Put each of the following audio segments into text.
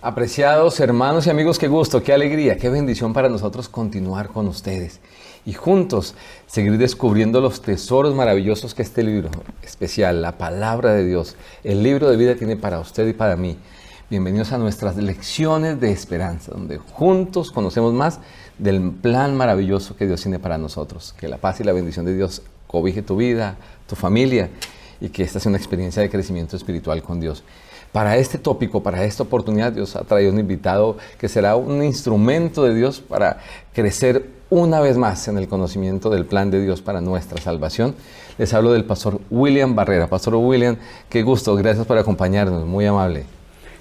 Apreciados hermanos y amigos, qué gusto, qué alegría, qué bendición para nosotros continuar con ustedes y juntos seguir descubriendo los tesoros maravillosos que este libro especial, la palabra de Dios, el libro de vida tiene para usted y para mí. Bienvenidos a nuestras lecciones de esperanza, donde juntos conocemos más del plan maravilloso que Dios tiene para nosotros. Que la paz y la bendición de Dios cobije tu vida, tu familia, y que esta sea una experiencia de crecimiento espiritual con Dios. Para este tópico, para esta oportunidad, Dios ha traído un invitado que será un instrumento de Dios para crecer una vez más en el conocimiento del plan de Dios para nuestra salvación. Les hablo del pastor William Barrera. Pastor William, qué gusto, gracias por acompañarnos, muy amable.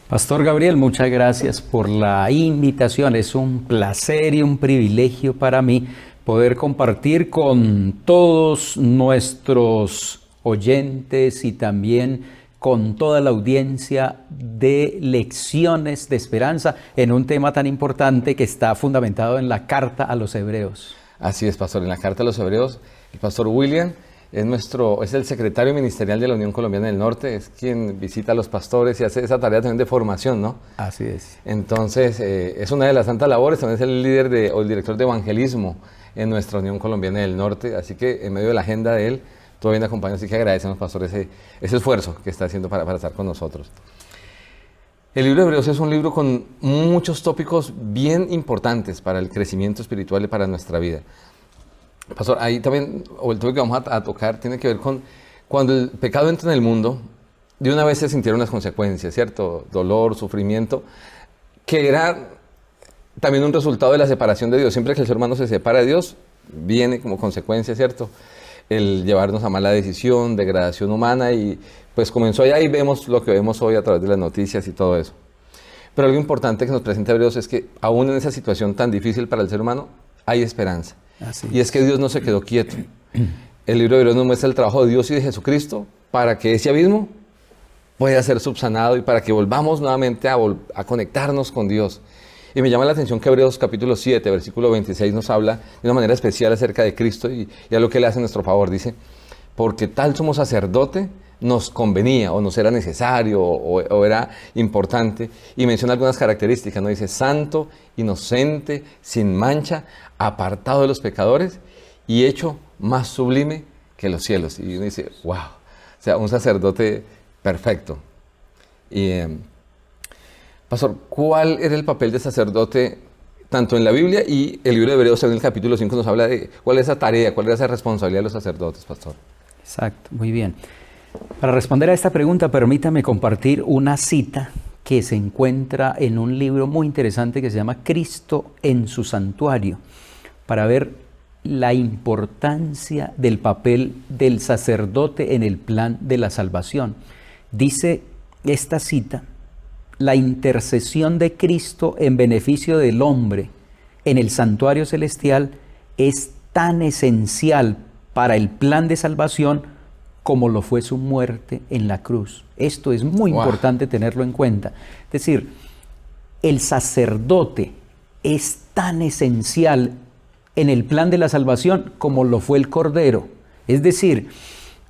Pastor Gabriel, muchas gracias por la invitación. Es un placer y un privilegio para mí poder compartir con todos nuestros oyentes y también con toda la audiencia de lecciones de esperanza en un tema tan importante que está fundamentado en la carta a los Hebreos. Así es, pastor. En la carta a los Hebreos, el pastor William es el secretario ministerial de la Unión Colombiana del Norte, es quien visita a los pastores y hace esa tarea también de formación, ¿no? Así es. Entonces, es una de las tantas labores, también es el líder o el director de evangelismo en nuestra Unión Colombiana del Norte, así que en medio de la agenda de él, todo bien acompañado, así que agradecemos, pastor, ese esfuerzo que está haciendo para estar con nosotros. El libro de Hebreos es un libro con muchos tópicos bien importantes para el crecimiento espiritual y para nuestra vida. Pastor, ahí también, o el tópico que vamos a tocar, tiene que ver con cuando el pecado entra en el mundo, de una vez se sintieron las consecuencias, ¿cierto? Dolor, sufrimiento, que era también un resultado de la separación de Dios. Siempre que el ser humano se separa de Dios, viene como consecuencia, ¿cierto?, el llevarnos a mala decisión, degradación humana, y pues comenzó allá y vemos lo que vemos hoy a través de las noticias y todo eso. Pero algo importante que nos presenta Hebreos es que aún en esa situación tan difícil para el ser humano, hay esperanza. Y es que Dios no se quedó quieto. El libro de Hebreos nos muestra el trabajo de Dios y de Jesucristo para que ese abismo pueda ser subsanado y para que volvamos nuevamente a conectarnos con Dios. Y me llama la atención que Hebreos capítulo 7, versículo 26 nos habla de una manera especial acerca de Cristo y a lo que Él hace en nuestro favor. Dice, porque tal sumo sacerdote nos convenía o nos era necesario o era importante. Y menciona algunas características, ¿no? Dice, santo, inocente, sin mancha, apartado de los pecadores y hecho más sublime que los cielos. Y uno dice, wow, o sea, un sacerdote perfecto. Y pastor, ¿cuál era el papel de sacerdote tanto en la Biblia y el libro de Hebreos en el capítulo 5 nos habla de cuál es esa tarea, cuál es esa responsabilidad de los sacerdotes, pastor? Exacto, muy bien. Para responder a esta pregunta, permítame compartir una cita que se encuentra en un libro muy interesante que se llama Cristo en su santuario, para ver la importancia del papel del sacerdote en el plan de la salvación. Dice esta cita: la intercesión de Cristo en beneficio del hombre en el santuario celestial es tan esencial para el plan de salvación como lo fue su muerte en la cruz. Esto es muy importante tenerlo en cuenta. Es decir, el sacerdote es tan esencial en el plan de la salvación como lo fue el Cordero. Es decir,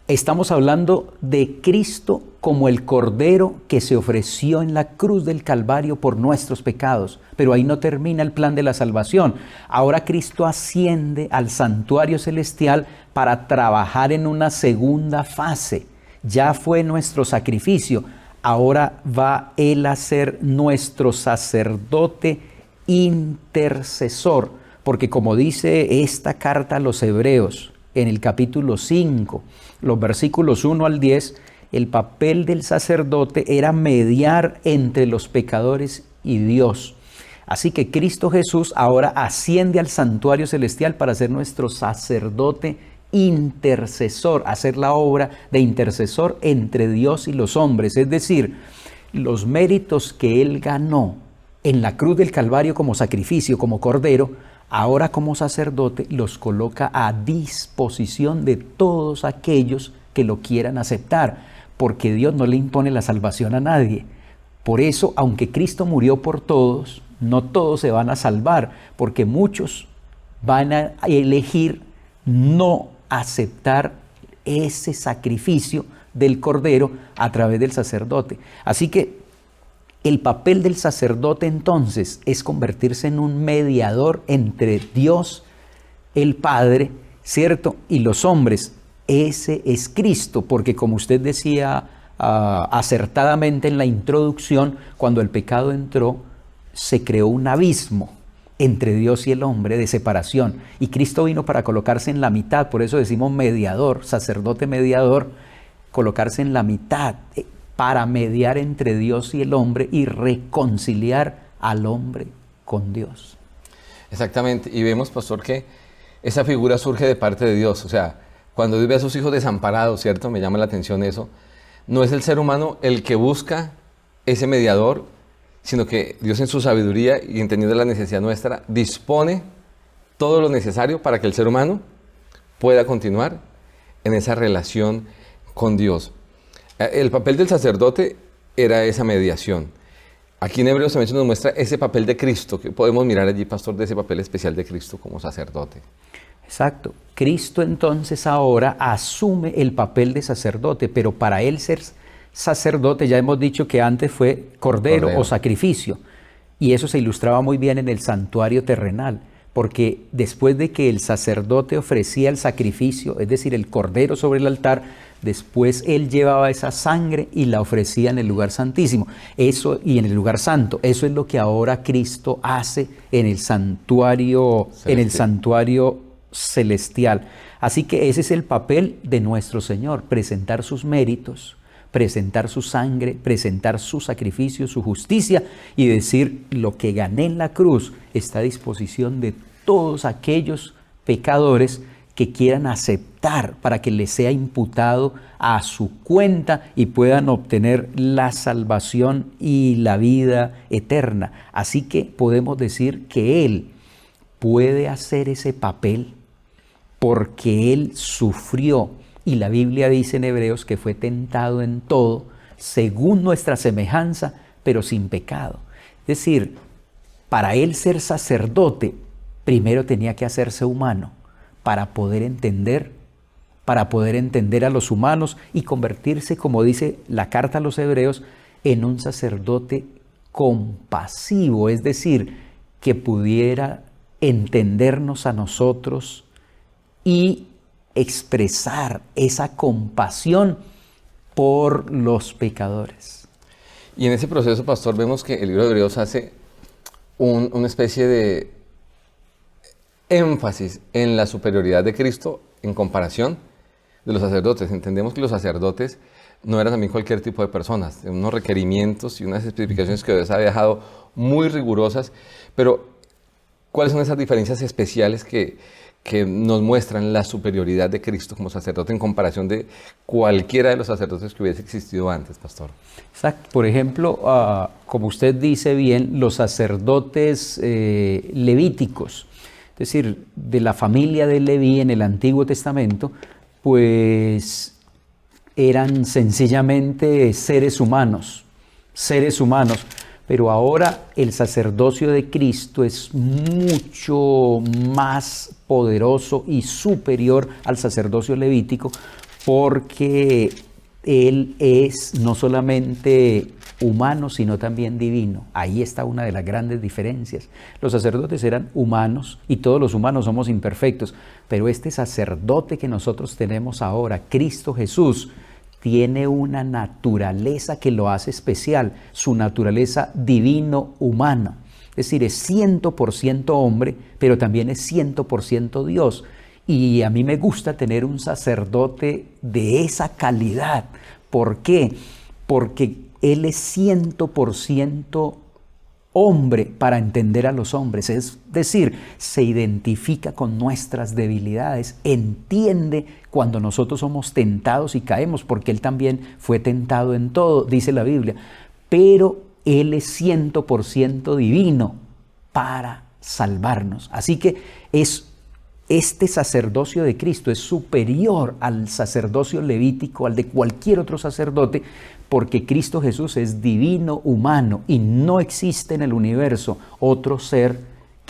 estamos hablando de Cristo como el Cordero que se ofreció en la cruz del Calvario por nuestros pecados. Pero ahí no termina el plan de la salvación. Ahora Cristo asciende al santuario celestial para trabajar en una segunda fase. Ya fue nuestro sacrificio. Ahora va Él a ser nuestro sacerdote intercesor. Porque como dice esta carta a los Hebreos, en el capítulo 5, los versículos 1 al 10, el papel del sacerdote era mediar entre los pecadores y Dios. Así que Cristo Jesús ahora asciende al santuario celestial para ser nuestro sacerdote intercesor, hacer la obra de intercesor entre Dios y los hombres. Es decir, los méritos que Él ganó en la cruz del Calvario como sacrificio, como cordero, ahora como sacerdote los coloca a disposición de todos aquellos que lo quieran aceptar, porque Dios no le impone la salvación a nadie. Por eso, aunque Cristo murió por todos, no todos se van a salvar, porque muchos van a elegir no aceptar ese sacrificio del cordero a través del sacerdote. Así que el papel del sacerdote entonces es convertirse en un mediador entre Dios, el Padre, ¿cierto?, y los hombres. Ese es Cristo, porque como usted decía acertadamente en la introducción, cuando el pecado entró, se creó un abismo entre Dios y el hombre de separación. Y Cristo vino para colocarse en la mitad, por eso decimos mediador, sacerdote mediador, colocarse en la mitad para mediar entre Dios y el hombre y reconciliar al hombre con Dios. Exactamente, y vemos, pastor, que esa figura surge de parte de Dios. O sea, cuando Dios ve a sus hijos desamparados, ¿cierto? Me llama la atención eso. No es el ser humano el que busca ese mediador, sino que Dios en su sabiduría y entendiendo la necesidad nuestra, dispone todo lo necesario para que el ser humano pueda continuar en esa relación con Dios. El papel del sacerdote era esa mediación. Aquí en Hebreos también se nos muestra ese papel de Cristo, que podemos mirar allí, pastor, de ese papel especial de Cristo como sacerdote. Exacto. Cristo entonces ahora asume el papel de sacerdote, pero para él ser sacerdote, ya hemos dicho que antes fue cordero o sacrificio, y eso se ilustraba muy bien en el santuario terrenal, porque después de que el sacerdote ofrecía el sacrificio, es decir, el cordero sobre el altar, después él llevaba esa sangre y la ofrecía en el lugar santísimo, eso, y en el lugar santo. Eso es lo que ahora Cristo hace en el santuario celestial. Así que ese es el papel de nuestro Señor, presentar sus méritos, presentar su sangre, presentar su sacrificio, su justicia, y decir: lo que gané en la cruz está a disposición de todos aquellos pecadores que quieran aceptar, para que les sea imputado a su cuenta y puedan obtener la salvación y la vida eterna. Así que podemos decir que Él puede hacer ese papel porque Él sufrió, y la Biblia dice en Hebreos que fue tentado en todo, según nuestra semejanza, pero sin pecado. Es decir, para Él ser sacerdote, primero tenía que hacerse humano, para poder entender a los humanos y convertirse, como dice la carta a los Hebreos, en un sacerdote compasivo, es decir, que pudiera entendernos a nosotros y expresar esa compasión por los pecadores. Y en ese proceso, pastor, vemos que el libro de Hebreos hace una especie de énfasis en la superioridad de Cristo en comparación de los sacerdotes. Entendemos que los sacerdotes no eran también cualquier tipo de personas, unos requerimientos y unas especificaciones que Dios ha dejado muy rigurosas, pero ¿cuáles son esas diferencias especiales que nos muestran la superioridad de Cristo como sacerdote en comparación de cualquiera de los sacerdotes que hubiese existido antes, pastor? Exacto. Por ejemplo, como usted dice bien, los sacerdotes levíticos, es decir, de la familia de Leví en el Antiguo Testamento, pues eran sencillamente seres humanos, pero ahora el sacerdocio de Cristo es mucho más poderoso y superior al sacerdocio levítico, porque Él es no solamente humano, sino también divino. Ahí está una de las grandes diferencias. Los sacerdotes eran humanos y todos los humanos somos imperfectos, pero este sacerdote que nosotros tenemos ahora, Cristo Jesús, tiene una naturaleza que lo hace especial, su naturaleza divino-humana. Es decir, es 100% hombre, pero también es 100% Dios. Y a mí me gusta tener un sacerdote de esa calidad. ¿Por qué? Porque Él es 100% hombre para entender a los hombres, es decir, se identifica con nuestras debilidades, entiende cuando nosotros somos tentados y caemos, porque Él también fue tentado en todo, dice la Biblia, pero Él es 100% divino para salvarnos. Así que este sacerdocio de Cristo es superior al sacerdocio levítico, al de cualquier otro sacerdote, porque Cristo Jesús es divino humano y no existe en el universo otro ser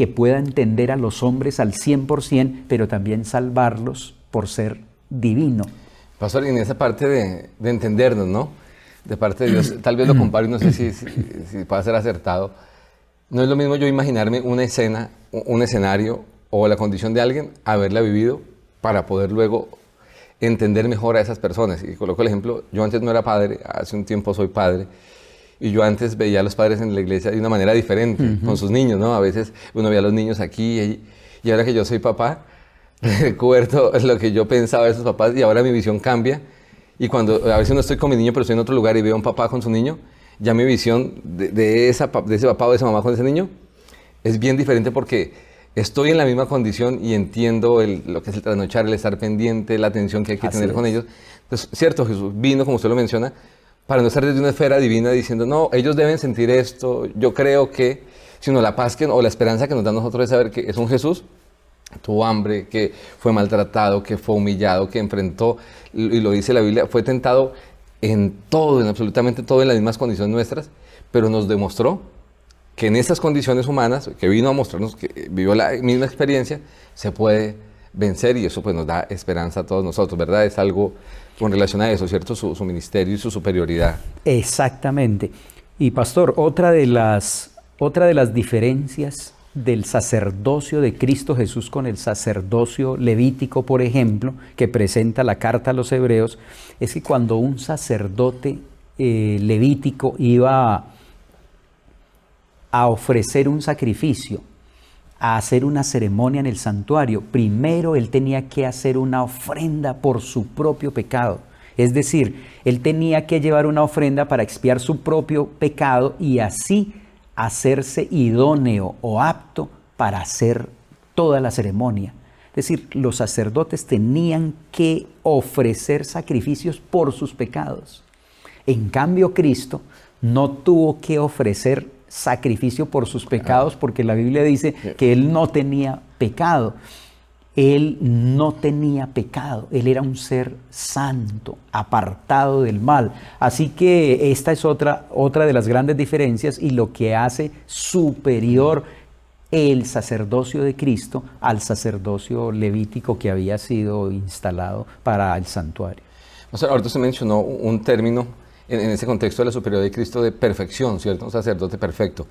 que pueda entender a los hombres al 100%, pero también salvarlos por ser divino. Pastor, en esa parte de entendernos, ¿no? De parte de Dios, tal vez lo comparo y no sé si pueda ser acertado. No es lo mismo yo imaginarme una escena, un escenario o la condición de alguien, haberla vivido para poder luego entender mejor a esas personas. Y coloco el ejemplo, yo antes no era padre, hace un tiempo soy padre, y yo antes veía a los padres en la iglesia de una manera diferente, con sus niños, ¿no? A veces uno veía a los niños aquí y ahora que yo soy papá, recuerdo lo que yo pensaba de esos papás y ahora mi visión cambia. Y cuando a veces no estoy con mi niño, pero estoy en otro lugar y veo a un papá con su niño, ya mi visión de ese papá o de esa mamá con ese niño es bien diferente porque estoy en la misma condición y entiendo lo que es el trasnochar, el estar pendiente, la atención que hay que tener con ellos. Entonces, cierto, Jesús vino, como usted lo menciona, para no estar desde una esfera divina diciendo, no, ellos deben sentir esto, yo creo que, sino la paz o la esperanza que nos da a nosotros es saber que es un Jesús, tuvo hambre, que fue maltratado, que fue humillado, que enfrentó, y lo dice la Biblia, fue tentado en todo, en absolutamente todo, en las mismas condiciones nuestras, pero nos demostró que en esas condiciones humanas, que vino a mostrarnos, que vivió la misma experiencia, se puede vencer y eso pues nos da esperanza a todos nosotros, ¿verdad? Es algo con relación a eso, ¿cierto? Su ministerio y su superioridad. Exactamente. Y pastor, otra de las diferencias del sacerdocio de Cristo Jesús con el sacerdocio levítico, por ejemplo, que presenta la carta a los hebreos, es que cuando un sacerdote levítico iba a ofrecer un sacrificio, a hacer una ceremonia en el santuario, primero él tenía que hacer una ofrenda por su propio pecado. Es decir, él tenía que llevar una ofrenda para expiar su propio pecado y así hacerse idóneo o apto para hacer toda la ceremonia. Es decir, los sacerdotes tenían que ofrecer sacrificios por sus pecados. En cambio, Cristo no tuvo que ofrecer sacrificio por sus pecados porque la Biblia dice que Él no tenía pecado. Él no tenía pecado, Él era un ser santo, apartado del mal. Así que esta es otra de las grandes diferencias y lo que hace superior el sacerdocio de Cristo al sacerdocio levítico que había sido instalado para el santuario. O sea, ahorita se mencionó un término en ese contexto de la superioridad de Cristo de perfección, ¿cierto? Un sacerdote perfecto.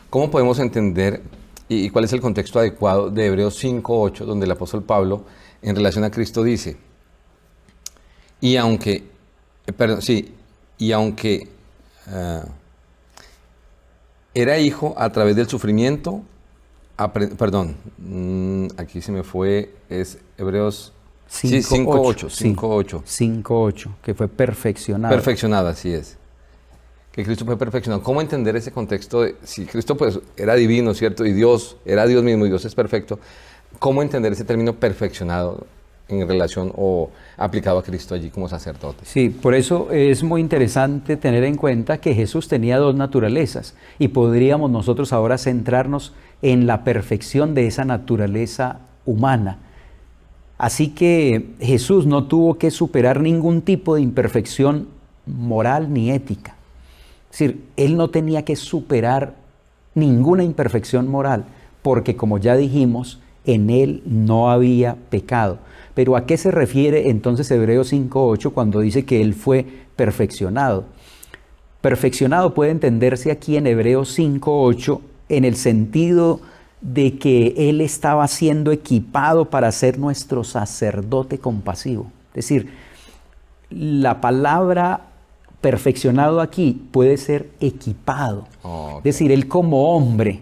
¿Cómo podemos entender y cuál es el contexto adecuado de Hebreos 5:8, donde el apóstol Pablo, en relación a Cristo, dice, y aunque era hijo a través del sufrimiento, aquí se me fue, es Hebreos 5:8, que fue perfeccionado. Perfeccionado, así es. Que Cristo fue perfeccionado. ¿Cómo entender ese contexto de, si Cristo pues era divino, ¿cierto? Y Dios, era Dios mismo y Dios es perfecto. ¿Cómo entender ese término perfeccionado en relación o aplicado a Cristo allí como sacerdote? Sí, por eso es muy interesante tener en cuenta que Jesús tenía dos naturalezas y podríamos nosotros ahora centrarnos en la perfección de esa naturaleza humana. Así que Jesús no tuvo que superar ningún tipo de imperfección moral ni ética. Es decir, Él no tenía que superar ninguna imperfección moral, porque como ya dijimos, en Él no había pecado. Pero ¿a qué se refiere entonces Hebreos 5:8 cuando dice que Él fue perfeccionado? Perfeccionado puede entenderse aquí en Hebreos 5:8 en el sentido de que Él estaba siendo equipado para ser nuestro sacerdote compasivo. Es decir, la palabra perfeccionado aquí puede ser equipado. Es decir, Él como hombre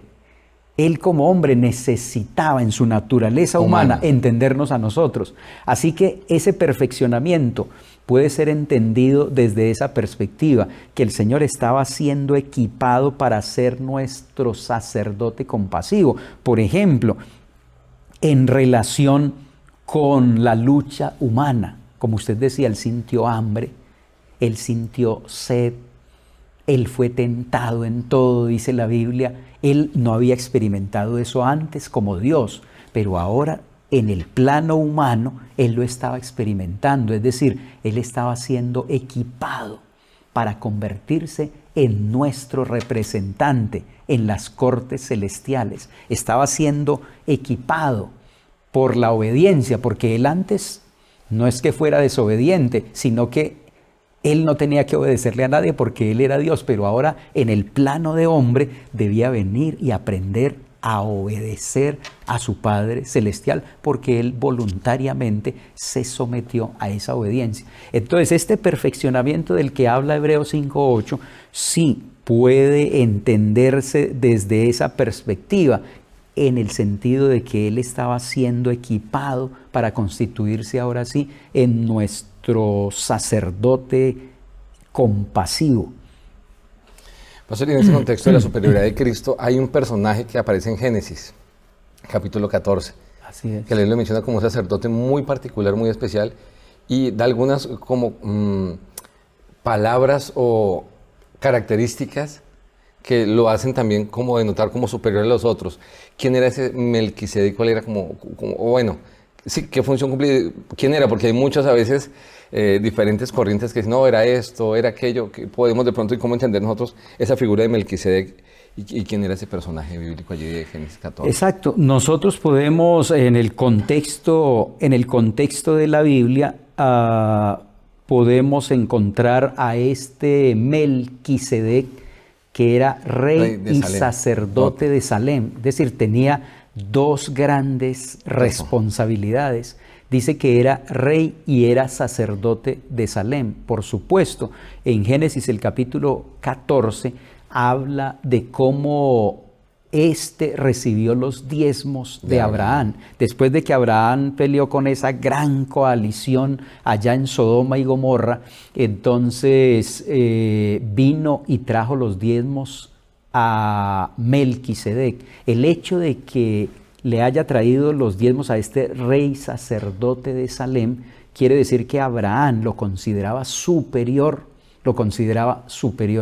necesitaba en su naturaleza humana entendernos a nosotros. Así que ese perfeccionamiento puede ser entendido desde esa perspectiva, que el Señor estaba siendo equipado para ser nuestro sacerdote compasivo. Por ejemplo, en relación con la lucha humana, como usted decía, Él sintió hambre, Él sintió sed, Él fue tentado en todo, dice la Biblia. Él no había experimentado eso antes como Dios, pero ahora en el plano humano Él lo estaba experimentando. Es decir, Él estaba siendo equipado para convertirse en nuestro representante en las cortes celestiales. Estaba siendo equipado por la obediencia, porque él antes no es que fuera desobediente, sino que él no tenía que obedecerle a nadie porque él era Dios, pero ahora en el plano de hombre debía venir y aprender a obedecer a su Padre Celestial, porque él voluntariamente se sometió a esa obediencia. Entonces, este perfeccionamiento del que habla Hebreos 5:8 sí puede entenderse desde esa perspectiva, en el sentido de que él estaba siendo equipado para constituirse ahora sí en nuestro sacerdote compasivo. Pastor, y en ese contexto de la superioridad de Cristo hay un personaje que aparece en Génesis, capítulo 14, Así es. que la Biblia menciona como un sacerdote muy particular, muy especial, y da algunas como palabras o características que lo hacen también como denotar como superior a los otros. ¿Quién era ese Melquisedec? ¿Cuál era sí, qué función cumplía? ¿Quién era? Porque hay muchas a veces diferentes corrientes que dicen, no, era esto, era aquello, que podemos de pronto y cómo entender nosotros esa figura de Melquisedec y quién era ese personaje bíblico allí de Génesis 14. Exacto. Nosotros podemos en el contexto de la Biblia podemos encontrar a este Melquisedec, que era rey y sacerdote de Salem, es decir, tenía dos grandes responsabilidades. Dice que era rey y era sacerdote de Salem. Por supuesto, en Génesis el capítulo 14 habla de cómo éste recibió los diezmos de Abraham. Después de que Abraham peleó con esa gran coalición allá en Sodoma y Gomorra, entonces vino y trajo los diezmos a Melquisedec. El hecho de que le haya traído los diezmos a este rey sacerdote de Salem quiere decir que Abraham lo consideraba superior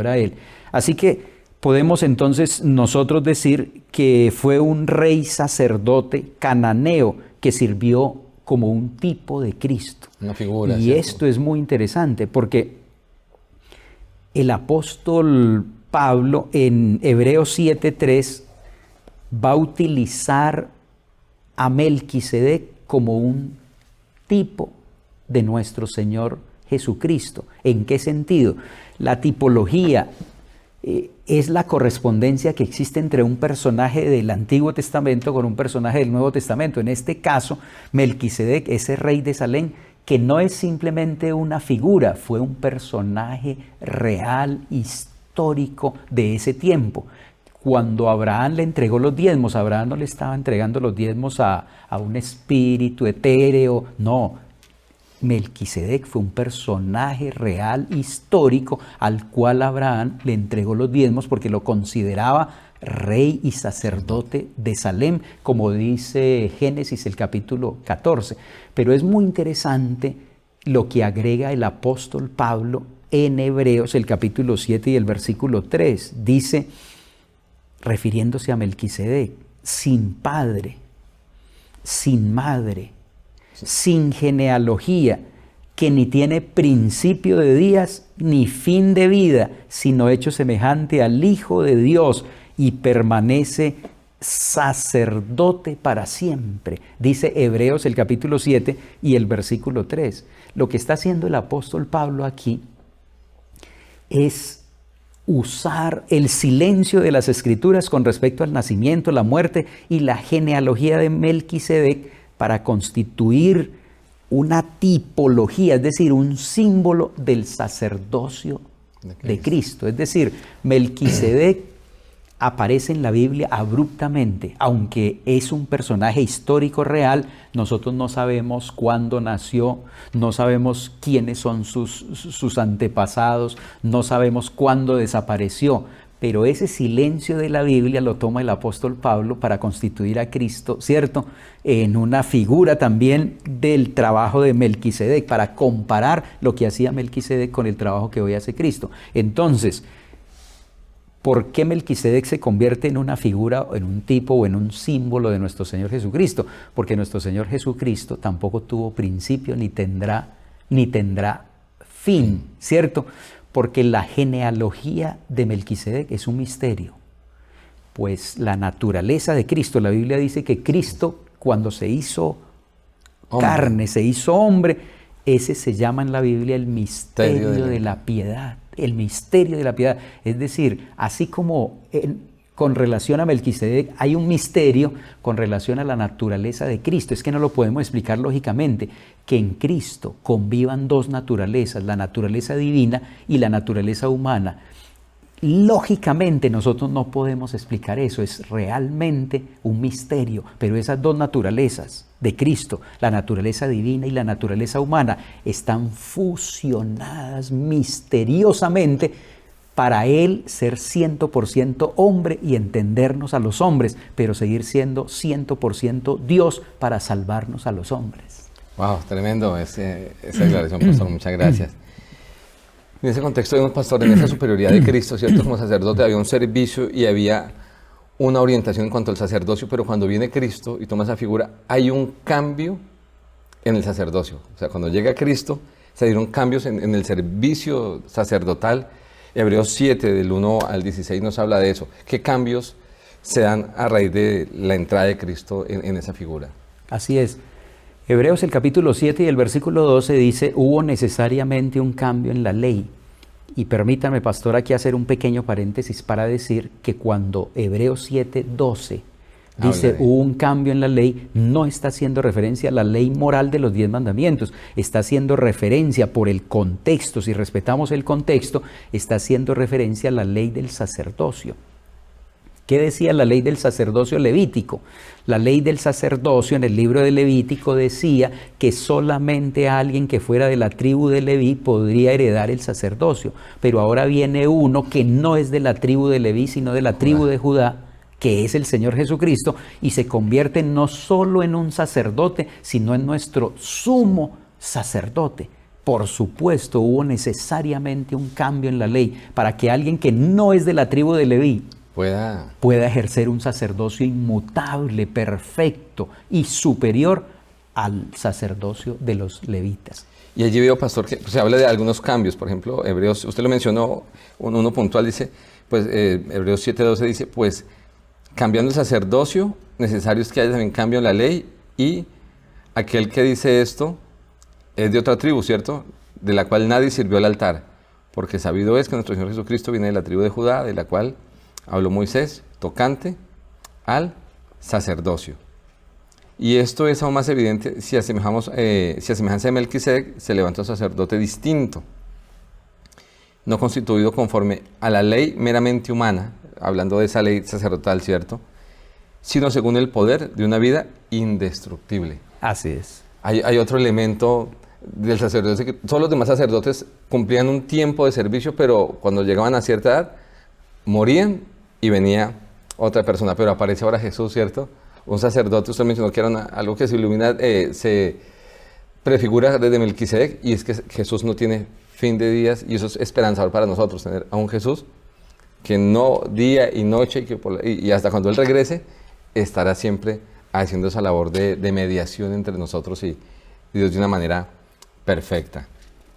a él. Así que podemos entonces nosotros decir que fue un rey sacerdote cananeo que sirvió como un tipo de Cristo. Una figura. Y ¿cierto? esto es muy interesante porque el apóstol Pablo en Hebreos 7:3 va a utilizar a Melquisedec como un tipo de nuestro Señor Jesucristo. ¿En qué sentido? La tipología es la correspondencia que existe entre un personaje del Antiguo Testamento con un personaje del Nuevo Testamento. En este caso, Melquisedec, ese rey de Salem, que no es simplemente una figura, fue un personaje real, histórico de ese tiempo. Cuando Abraham le entregó los diezmos, Abraham no le estaba entregando los diezmos a un espíritu etéreo, no. Melquisedec fue un personaje real, histórico, al cual Abraham le entregó los diezmos porque lo consideraba rey y sacerdote de Salem, como dice Génesis el capítulo 14. Pero es muy interesante lo que agrega el apóstol Pablo en Hebreos el capítulo 7 y el versículo 3. Dice, refiriéndose a Melquisedec, sin padre, sin madre, sin genealogía, que ni tiene principio de días ni fin de vida, sino hecho semejante al Hijo de Dios, y permanece sacerdote para siempre. Dice Hebreos el capítulo 7 y el versículo 3. Lo que está haciendo el apóstol Pablo aquí es usar el silencio de las Escrituras con respecto al nacimiento, la muerte y la genealogía de Melquisedec para constituir una tipología, es decir, un símbolo del sacerdocio de Cristo. Es decir, Melquisedec aparece en la Biblia abruptamente, aunque es un personaje histórico real. Nosotros no sabemos cuándo nació, no sabemos quiénes son sus antepasados, no sabemos cuándo desapareció, pero ese silencio de la Biblia lo toma el apóstol Pablo para constituir a Cristo, ¿cierto?, en una figura también del trabajo de Melquisedec, para comparar lo que hacía Melquisedec con el trabajo que hoy hace Cristo. Entonces, ¿por qué Melquisedec se convierte en una figura, o en un tipo o en un símbolo de nuestro Señor Jesucristo? Porque nuestro Señor Jesucristo tampoco tuvo principio ni tendrá fin, ¿cierto? porque la genealogía de Melquisedec es un misterio. Pues la naturaleza de Cristo, la Biblia dice que Cristo cuando se hizo carne, se hizo hombre, ese se llama en la Biblia el misterio de la piedad, el misterio de la piedad. Es decir, así como con relación a Melquisedec hay un misterio con relación a la naturaleza de Cristo, es que no lo podemos explicar lógicamente, que en Cristo convivan dos naturalezas, la naturaleza divina y la naturaleza humana. Lógicamente nosotros no podemos explicar eso, es realmente un misterio, pero esas dos naturalezas de Cristo, la naturaleza divina y la naturaleza humana, están fusionadas misteriosamente para Él ser 100% hombre y entendernos a los hombres, pero seguir siendo 100% Dios para salvarnos a los hombres. Wow, tremendo esa declaración, pastor, muchas gracias. En ese contexto vemos, pastor, en esa superioridad de Cristo, ¿cierto? Como sacerdote había un servicio y había una orientación en cuanto al sacerdocio, pero cuando viene Cristo y toma esa figura, hay un cambio en el sacerdocio. O sea, cuando llega Cristo, se dieron cambios en el servicio sacerdotal. Hebreos 7, del 1 al 16, nos habla de eso. ¿Qué cambios se dan a raíz de la entrada de Cristo en esa figura? Así es. Hebreos el capítulo 7 y el versículo 12 dice, hubo necesariamente un cambio en la ley. Y permítame, pastor, aquí hacer un pequeño paréntesis para decir que cuando Hebreos 7, 12 dice hubo un cambio en la ley, no está haciendo referencia a la ley moral de los 10 mandamientos, está haciendo referencia por el contexto, si respetamos el contexto, está haciendo referencia a la ley del sacerdocio. ¿Qué decía la ley del sacerdocio levítico? La ley del sacerdocio en el libro de Levítico decía que solamente alguien que fuera de la tribu de Leví podría heredar el sacerdocio. Pero ahora viene uno que no es de la tribu de Leví, sino de la tribu de Judá, que es el Señor Jesucristo, y se convierte no solo en un sacerdote, sino en nuestro sumo sacerdote. Por supuesto, hubo necesariamente un cambio en la ley para que alguien que no es de la tribu de Leví pueda ejercer un sacerdocio inmutable, perfecto y superior al sacerdocio de los levitas. Y allí veo, pastor, que se habla de algunos cambios. Por ejemplo, Hebreos, usted lo mencionó, uno puntual dice, pues Hebreos 7:12 dice, pues cambiando el sacerdocio, necesario es que haya también cambio en la ley, y aquel que dice esto es de otra tribu, ¿cierto? De la cual nadie sirvió al altar, porque sabido es que nuestro Señor Jesucristo viene de la tribu de Judá, de la cual habló Moisés, tocante al sacerdocio. Y esto es aún más evidente si a semejanza de Melquisedec se levanta un sacerdote distinto, no constituido conforme a la ley meramente humana, hablando de esa ley sacerdotal, ¿cierto? Sino según el poder de una vida indestructible. Así es. Hay otro elemento del sacerdocio, que todos los demás sacerdotes cumplían un tiempo de servicio, pero cuando llegaban a cierta edad, morían y venía otra persona. Pero aparece ahora Jesús, ¿cierto? Un sacerdote, usted mencionó que era algo que se ilumina, se prefigura desde Melquisedec, y es que Jesús no tiene fin de días, y eso es esperanzador para nosotros, tener a un Jesús que no día y noche, y hasta cuando Él regrese, estará siempre haciendo esa labor de mediación entre nosotros y Dios de una manera perfecta.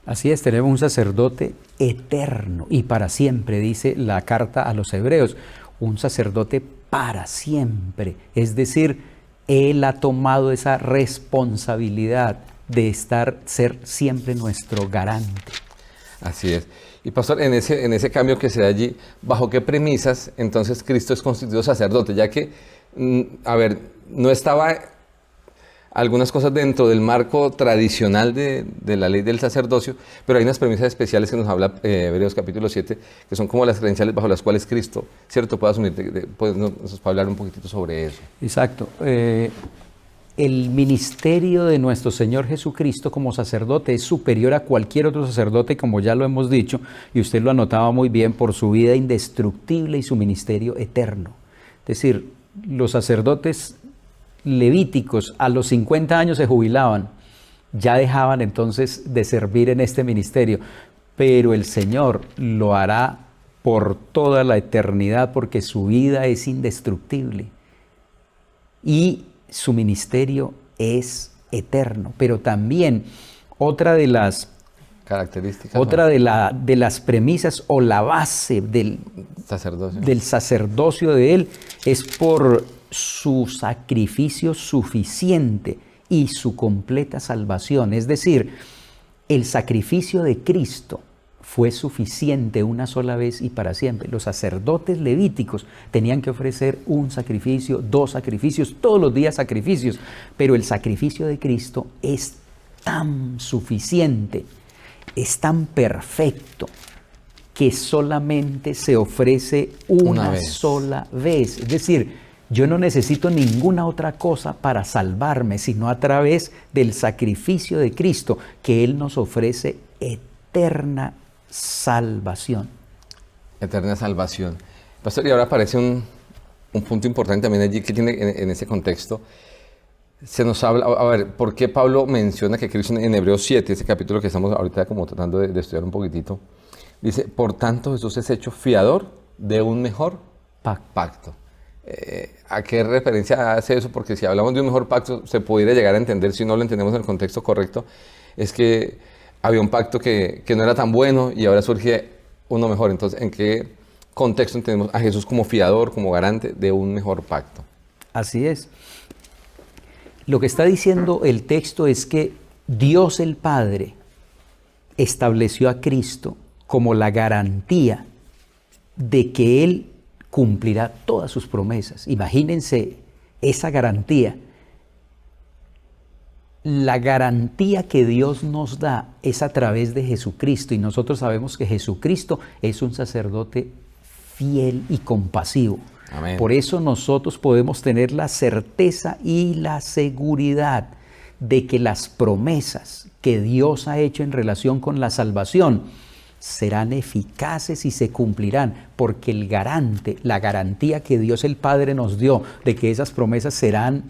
Así es, tenemos un sacerdote eterno y para siempre, dice la carta a los Hebreos, un sacerdote para siempre. Es decir, Él ha tomado esa responsabilidad de ser siempre nuestro garante. Así es. Y pastor, en ese cambio que se da allí, ¿bajo qué premisas entonces Cristo es constituido sacerdote? Ya que, no estaba algunas cosas dentro del marco tradicional de la ley del sacerdocio, pero hay unas premisas especiales que nos habla Hebreos capítulo 7, que son como las credenciales bajo las cuales Cristo, ¿cierto?, puede asumir. Nos puede hablar un poquitito sobre eso. Exacto. El ministerio de nuestro Señor Jesucristo como sacerdote es superior a cualquier otro sacerdote, como ya lo hemos dicho, y usted lo anotaba muy bien, por su vida indestructible y su ministerio eterno. Es decir, los sacerdotes levíticos a los 50 años se jubilaban, ya dejaban entonces de servir en este ministerio, pero el Señor lo hará por toda la eternidad porque su vida es indestructible y su ministerio es eterno. Pero también otra de las características. Otra de las premisas o la base del sacerdocio de él es por su sacrificio suficiente y su completa salvación. Es decir, el sacrificio de Cristo fue suficiente una sola vez y para siempre. Los sacerdotes levíticos tenían que ofrecer un sacrificio, 2 sacrificios, todos los días sacrificios, pero el sacrificio de Cristo es tan suficiente, es tan perfecto, que solamente se ofrece una sola vez. Es decir, yo no necesito ninguna otra cosa para salvarme, sino a través del sacrificio de Cristo, que Él nos ofrece eterna salvación. Eterna salvación. Pastor, y ahora aparece un punto importante también allí que tiene en ese contexto. Se nos habla, a ver, ¿por qué Pablo menciona que Cristo en Hebreos 7, ese capítulo que estamos ahorita como tratando de estudiar un poquitito? Dice, por tanto Jesús es hecho fiador de un mejor pacto. ¿A qué referencia hace eso? Porque si hablamos de un mejor pacto, se pudiera llegar a entender, si no lo entendemos en el contexto correcto, es que había un pacto que no era tan bueno y ahora surge uno mejor. Entonces, ¿en qué contexto entendemos a Jesús como fiador, como garante de un mejor pacto? Así es. Lo que está diciendo el texto es que Dios el Padre estableció a Cristo como la garantía de que Él cumplirá todas sus promesas. Imagínense esa garantía. La garantía que Dios nos da es a través de Jesucristo, y nosotros sabemos que Jesucristo es un sacerdote fiel y compasivo. Amén. Por eso nosotros podemos tener la certeza y la seguridad de que las promesas que Dios ha hecho en relación con la salvación serán eficaces y se cumplirán, porque el garante, la garantía que Dios el Padre nos dio de que esas promesas serán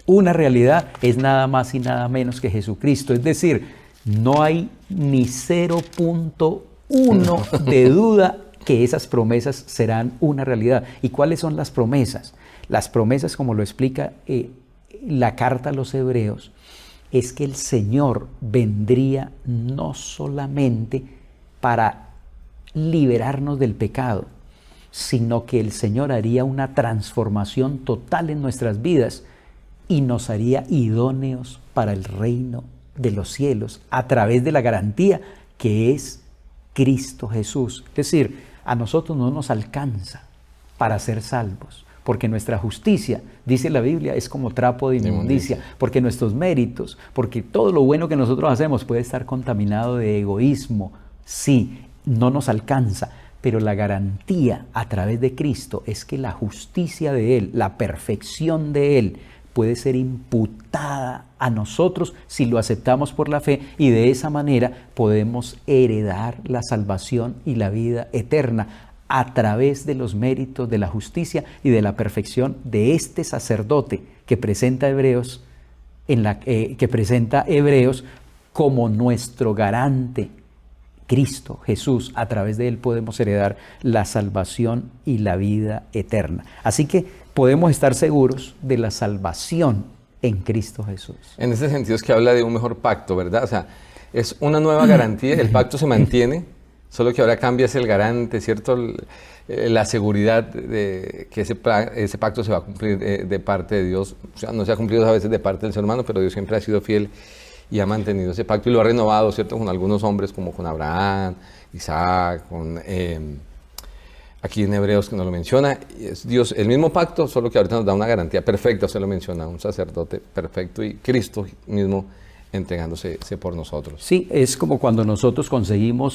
una realidad, es nada más y nada menos que Jesucristo. Es decir, no hay ni 0.1 de duda que esas promesas serán una realidad. ¿Y cuáles son las promesas? Las promesas, como lo explica la carta a los Hebreos, es que el Señor vendría no solamente para liberarnos del pecado, sino que el Señor haría una transformación total en nuestras vidas y nos haría idóneos para el reino de los cielos a través de la garantía que es Cristo Jesús. Es decir, a nosotros no nos alcanza para ser salvos, porque nuestra justicia, dice la Biblia, es como trapo de inmundicia, porque nuestros méritos, porque todo lo bueno que nosotros hacemos puede estar contaminado de egoísmo. Sí, no nos alcanza, pero la garantía a través de Cristo es que la justicia de Él, la perfección de Él, puede ser imputada a nosotros si lo aceptamos por la fe, y de esa manera podemos heredar la salvación y la vida eterna a través de los méritos de la justicia y de la perfección de este sacerdote que presenta Hebreos, que presenta Hebreos como nuestro garante. Cristo Jesús, a través de Él podemos heredar la salvación y la vida eterna. Así que podemos estar seguros de la salvación en Cristo Jesús. En ese sentido es que habla de un mejor pacto, ¿verdad? O sea, es una nueva garantía, el pacto se mantiene, solo que ahora cambia es el garante, ¿cierto? La seguridad de que ese pacto se va a cumplir de parte de Dios. O sea, no se ha cumplido a veces de parte del ser humano, pero Dios siempre ha sido fiel y ha mantenido ese pacto y lo ha renovado, ¿cierto? Con algunos hombres como con Abraham, Isaac, aquí en Hebreos que nos lo menciona. Es Dios, el mismo pacto, solo que ahorita nos da una garantía perfecta, usted lo menciona, un sacerdote perfecto y Cristo mismo entregándose por nosotros. Sí, es como cuando nosotros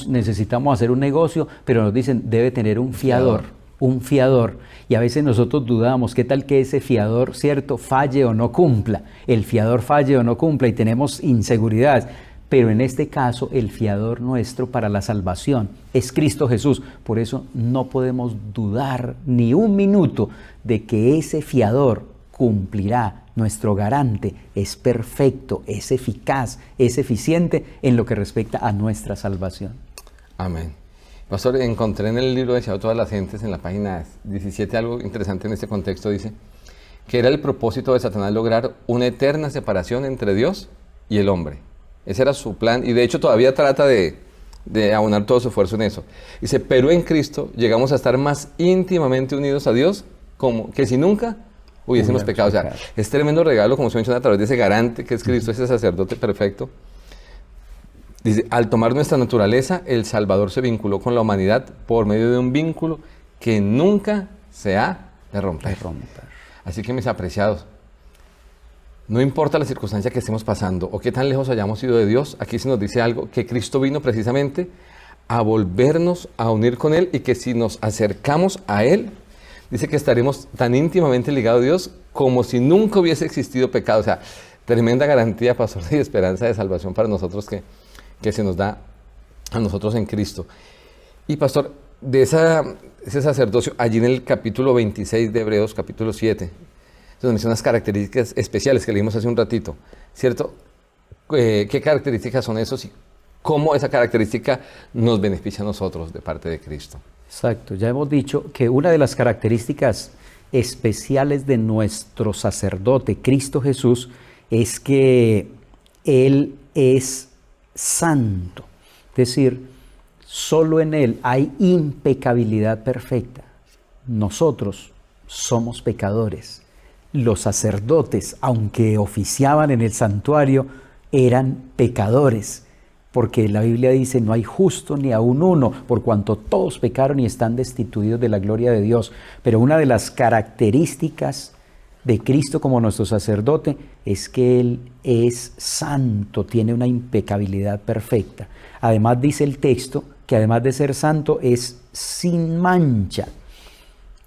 necesitamos hacer un negocio, pero nos dicen, debe tener un fiador. Un fiador, y a veces nosotros dudamos, ¿qué tal que ese fiador, cierto, falle o no cumpla? El fiador falle o no cumpla y tenemos inseguridad, pero en este caso el fiador nuestro para la salvación es Cristo Jesús. Por eso no podemos dudar ni un minuto de que ese fiador cumplirá. Nuestro garante es perfecto, es eficaz, es eficiente en lo que respecta a nuestra salvación. Amén. Pastor, encontré en el libro Deseado todas las gentes, en la página 17, algo interesante en este contexto. Dice que era el propósito de Satanás lograr una eterna separación entre Dios y el hombre. Ese era su plan, y de hecho todavía trata de de abonar todo su esfuerzo en eso. Dice, pero en Cristo llegamos a estar más íntimamente unidos a Dios como que si nunca hubiésemos pecado. O sea, es tremendo regalo, como se menciona, a través de ese garante que es Cristo, ese sacerdote perfecto. Dice, al tomar nuestra naturaleza, el Salvador se vinculó con la humanidad por medio de un vínculo que nunca se ha de romper. Así que, mis apreciados, no importa la circunstancia que estemos pasando o qué tan lejos hayamos ido de Dios, aquí se nos dice algo, que Cristo vino precisamente a volvernos a unir con Él y que si nos acercamos a Él, dice que estaremos tan íntimamente ligados a Dios como si nunca hubiese existido pecado. O sea, tremenda garantía, pastor, y esperanza de salvación para nosotros que se nos da a nosotros en Cristo. Y pastor, de ese sacerdocio, allí en el capítulo 26 de Hebreos, capítulo 7, donde menciona unas características especiales que leímos hace un ratito, ¿cierto? ¿Qué características son esos y cómo esa característica nos beneficia a nosotros de parte de Cristo? Exacto, ya hemos dicho que una de las características especiales de nuestro sacerdote, Cristo Jesús, es que Él es santo, es decir, solo en Él hay impecabilidad perfecta. Nosotros somos pecadores. Los sacerdotes, aunque oficiaban en el santuario, eran pecadores, porque la Biblia dice, no hay justo ni aun uno, por cuanto todos pecaron y están destituidos de la gloria de Dios. Pero una de las características de Cristo como nuestro sacerdote es que Él es santo, tiene una impecabilidad perfecta. Además dice el texto que además de ser santo es sin mancha.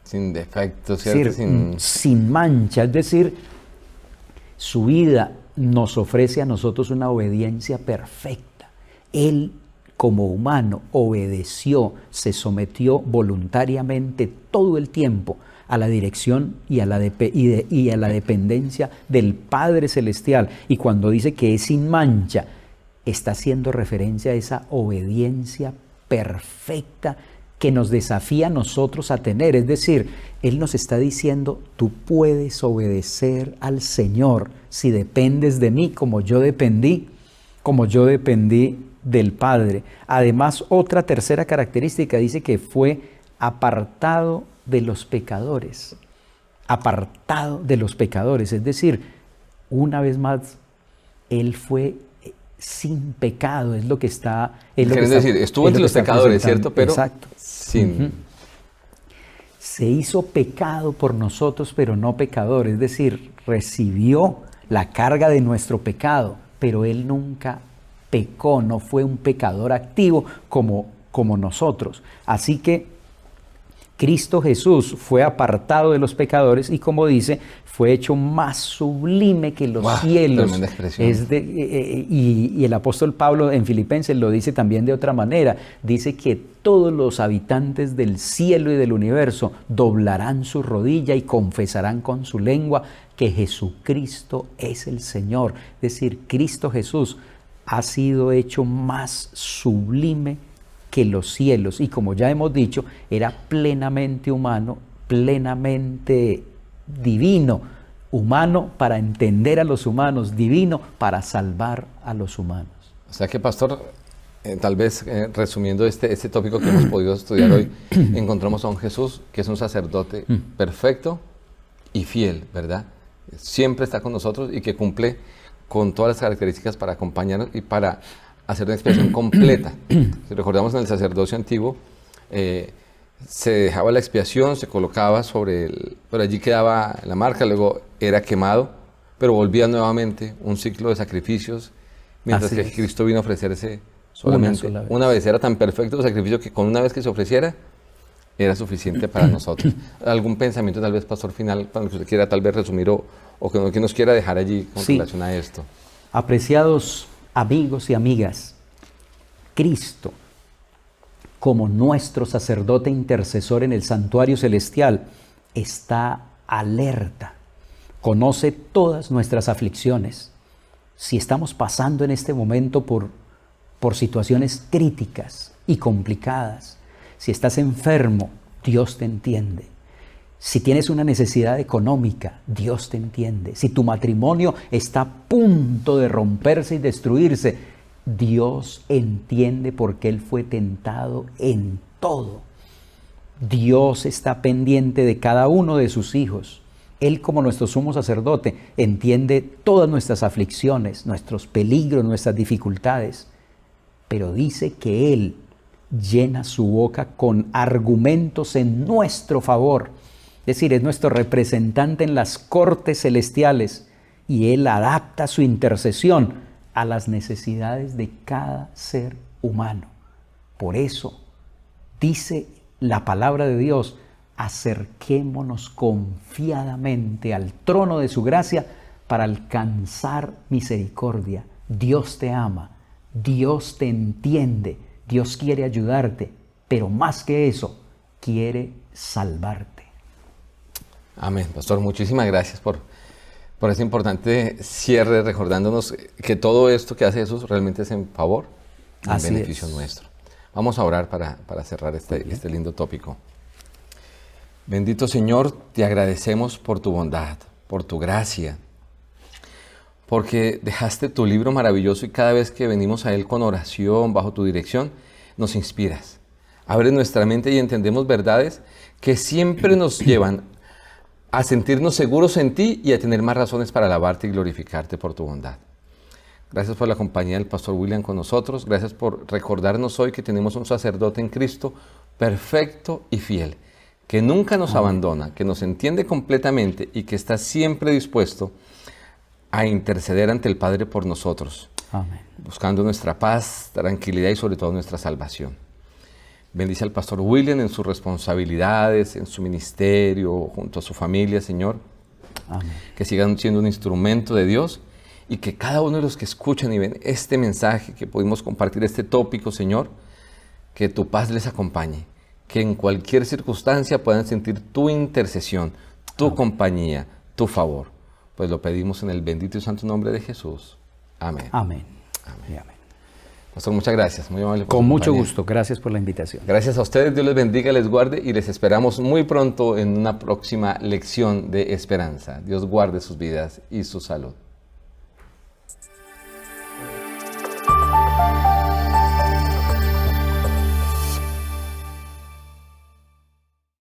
Sin defecto, ¿cierto? Sin mancha, es decir, su vida nos ofrece a nosotros una obediencia perfecta. Él, como humano, obedeció, se sometió voluntariamente todo el tiempo a la dirección y a la dependencia del Padre Celestial. Y cuando dice que es sin mancha, está haciendo referencia a esa obediencia perfecta que nos desafía a nosotros a tener. Es decir, Él nos está diciendo, tú puedes obedecer al Señor si dependes de mí como yo dependí del Padre. Además, otra tercera característica dice que fue apartado de los pecadores. Apartado de los pecadores. Es decir, una vez más, Él fue sin pecado, es lo que está... estuvo entre los pecadores, ¿cierto? Pero exacto. Sin... Se hizo pecado por nosotros, pero no pecador. Es decir, recibió la carga de nuestro pecado, pero Él nunca pecó, no fue un pecador activo como nosotros. Así que Cristo Jesús fue apartado de los pecadores y, como dice, fue hecho más sublime que los cielos. Tremenda expresión. Y el apóstol Pablo en Filipenses lo dice también de otra manera. Dice que todos los habitantes del cielo y del universo doblarán su rodilla y confesarán con su lengua que Jesucristo es el Señor. Es decir, Cristo Jesús ha sido hecho más sublime que los cielos, y como ya hemos dicho, era plenamente humano, plenamente divino, humano para entender a los humanos, divino para salvar a los humanos. O sea que, pastor, tal vez resumiendo este tópico que hemos podido estudiar hoy, encontramos a un Jesús que es un sacerdote perfecto y fiel, ¿verdad? Siempre está con nosotros y que cumple con todas las características para acompañarnos y para hacer una expiación completa. Si recordamos, en el sacerdocio antiguo, se dejaba la expiación, se colocaba por allí quedaba la marca, luego era quemado, pero volvía nuevamente un ciclo de sacrificios, mientras que Cristo vino a ofrecerse solamente una vez. Era tan perfecto el sacrificio que con una vez que se ofreciera, era suficiente para nosotros. ¿Algún pensamiento tal vez, pastor, final, para lo que usted quiera tal vez resumir o que nos quiera dejar allí con relación a esto? Apreciados amigos y amigas, Cristo, como nuestro sacerdote intercesor en el santuario celestial, está alerta, conoce todas nuestras aflicciones. Si estamos pasando en este momento por situaciones críticas y complicadas, si estás enfermo, Dios te entiende. Si tienes una necesidad económica, Dios te entiende. Si tu matrimonio está a punto de romperse y destruirse, Dios entiende por qué Él fue tentado en todo. Dios está pendiente de cada uno de sus hijos. Él, como nuestro sumo sacerdote, entiende todas nuestras aflicciones, nuestros peligros, nuestras dificultades. Pero dice que Él llena su boca con argumentos en nuestro favor. Es decir, es nuestro representante en las cortes celestiales y Él adapta su intercesión a las necesidades de cada ser humano. Por eso dice la palabra de Dios: acerquémonos confiadamente al trono de su gracia para alcanzar misericordia. Dios te ama, Dios te entiende, Dios quiere ayudarte, pero más que eso, quiere salvarte. Amén, pastor. Muchísimas gracias por ese importante cierre, recordándonos que todo esto que hace Jesús realmente es en favor y en beneficio nuestro. Vamos a orar para cerrar este lindo tópico. Bendito Señor, te agradecemos por tu bondad, por tu gracia, porque dejaste tu libro maravilloso y cada vez que venimos a él con oración, bajo tu dirección, nos inspiras. Abres nuestra mente y entendemos verdades que siempre nos llevan a sentirnos seguros en ti y a tener más razones para alabarte y glorificarte por tu bondad. Gracias por la compañía del pastor William con nosotros. Gracias por recordarnos hoy que tenemos un sacerdote en Cristo perfecto y fiel, que nunca nos abandona, que nos entiende completamente y que está siempre dispuesto a interceder ante el Padre por nosotros, buscando nuestra paz, tranquilidad y sobre todo nuestra salvación. Bendice al pastor William en sus responsabilidades, en su ministerio, junto a su familia, Señor. Amén. Que sigan siendo un instrumento de Dios y que cada uno de los que escuchan y ven este mensaje, que pudimos compartir este tópico, Señor, que tu paz les acompañe, que en cualquier circunstancia puedan sentir tu intercesión, tu compañía, tu favor. Pues lo pedimos en el bendito y santo nombre de Jesús. Amén. Amén. Amén. Amén. Pastor, muchas gracias. Muy amable por Con su mucho compañía. gusto. Gracias por la invitación. Gracias a ustedes. Dios les bendiga, les guarde y les esperamos muy pronto en una próxima lección de esperanza. Dios guarde sus vidas y su salud.